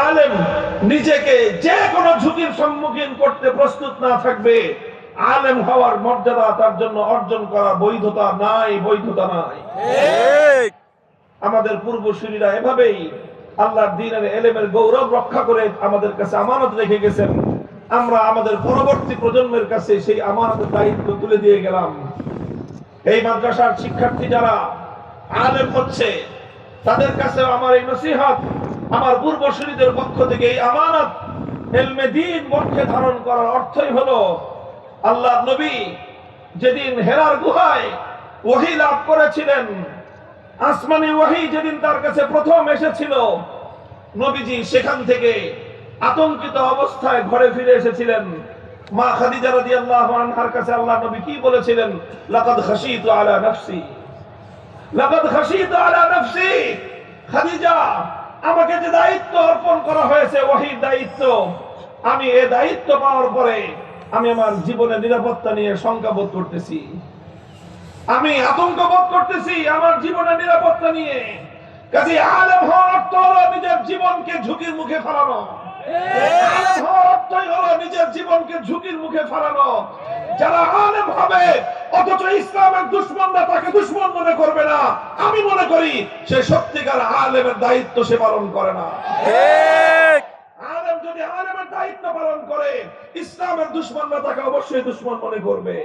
আলেম নিজেকে যে কোনো ঝুঁকির সম্মুখীন করতে প্রস্তুত না থাকবে, আলেম হওয়ার মর্যাদা তার জন্য অর্জন করার বৈধতা নাই। আমাদের পূর্বসূরীরা এভাবেই আল্লাহর দ্বীনের ইলমের গৌরব রক্ষা করে আমাদের কাছে আমানত রেখে গেছেন। আমরা আমাদের পরবর্তী প্রজন্মের কাছে সেই আমানতের দায়িত্ব তুলে দিয়ে গেলাম। এই মাদ্রাসার শিক্ষার্থী যারা আলেম হচ্ছে, তাদের কাছে আমার এই নসিহত, আমার পূর্বসূরীদের পক্ষ থেকে এই আমানত ইলমে দ্বীন বক্ষে ধারণ করার অর্থই হলো, আল্লাহর নবী যেদিন হেরার গুহায় ওহী লাভ করেছিলেন, আসমানি ওহী যেদিন তার কাছে প্রথম এসেছিল, নবীজি সেখান থেকে আতঙ্কিত অবস্থায় ঘরে ফিরে এসেছিলেন। মা খাদিজা রাদিয়াল্লাহু আনহার কাছে আল্লাহ নবী কি বলেছিলেন? লাকাদ খাশিতু আলা নাফসি, লাকাদ খাশিতু আলা নাফসি। খাদিজা, আমাকে যে দায়িত্ব অর্পণ করা হয়েছে, ওহীর দায়িত্ব, আমি এই দায়িত্ব পাওয়ার পরে আমি আমার জীবনের নিরাপত্তা নিয়ে শঙ্কা বোধ করতেছি, আমি আতঙ্ক বোধ করতেছি আমার জীবনের নিরাপত্তা নিয়ে। কাজে আলেম হওয়ার অর্থ হলো নিজের জীবনকে ঝুঁকির মুখে ফেলানো। আলেম হওয়ার অর্থই হলো নিজের জীবনকে ঝুঁকির মুখে ফেলানো। যারা আলেম হবে অথচ ইসলামের দুশমনরা তাকে দুশমন মনে করবে না, আমি মনে করি সে সত্যিকার আলেমের দায়িত্ব সে পালন করে না। আলেম যদি আলেমের দায়িত্ব পালন করে, ইসলামের দুশমনরা তাকে অবশ্যই দুশমন মনে করবে,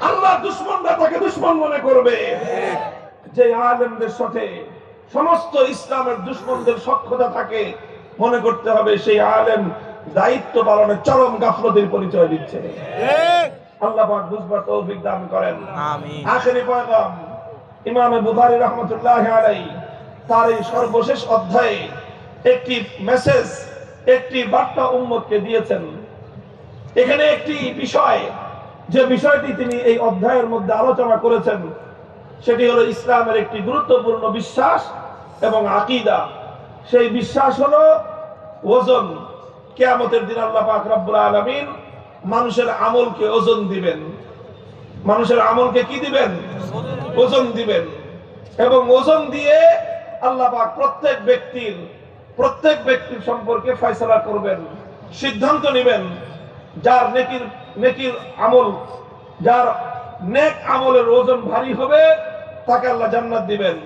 আল্লাহর দুশমনরা তাকে দুশমন মনে করবে। যে আলেমদের সাথে সমস্ত ইসলামের দুশমনদের সখ্যতা থাকে, মনে করতে হবে সেই আলেম দায়িত্ব পালনের চরম গাফলতির পরিচয় দিচ্ছে। আল্লাহ পাক বুঝবার তৌফিক দান করেন। আমিন। আখেরি পয়গাম ইমাম বুখারী রাহমাতুল্লাহি আলাইহি তার এই সর্বশেষ অধ্যায়ে একটি মেসেজ, একটি বার্তা উম্মতকে দিয়েছেন। এখানে একটি বিষয়, যে বিষয়টি তিনি এই অধ্যায়ের মধ্যে আলোচনা করেছেন, সেটি হলো ইসলামের একটি গুরুত্বপূর্ণ বিশ্বাস এবং আকীদা। সেই বিশ্বাস হলো ওজন। কিয়ামতের দিন আল্লাহ পাক রব্বুল আলামিন মানুষের আমলকে ওজন দিবেন। মানুষের আমলকে কি দিবেন? ওজন দিবেন। এবং ওজন দিয়ে আল্লাহ পাক প্রত্যেক ব্যক্তির সম্পর্কে ফয়সালা করবেন, সিদ্ধান্ত নেবেন। যার নেকির আমল, যার নেক আমলের ওজন ভারী হবে, তাকে আল্লাহ জান্নাত দিবেন।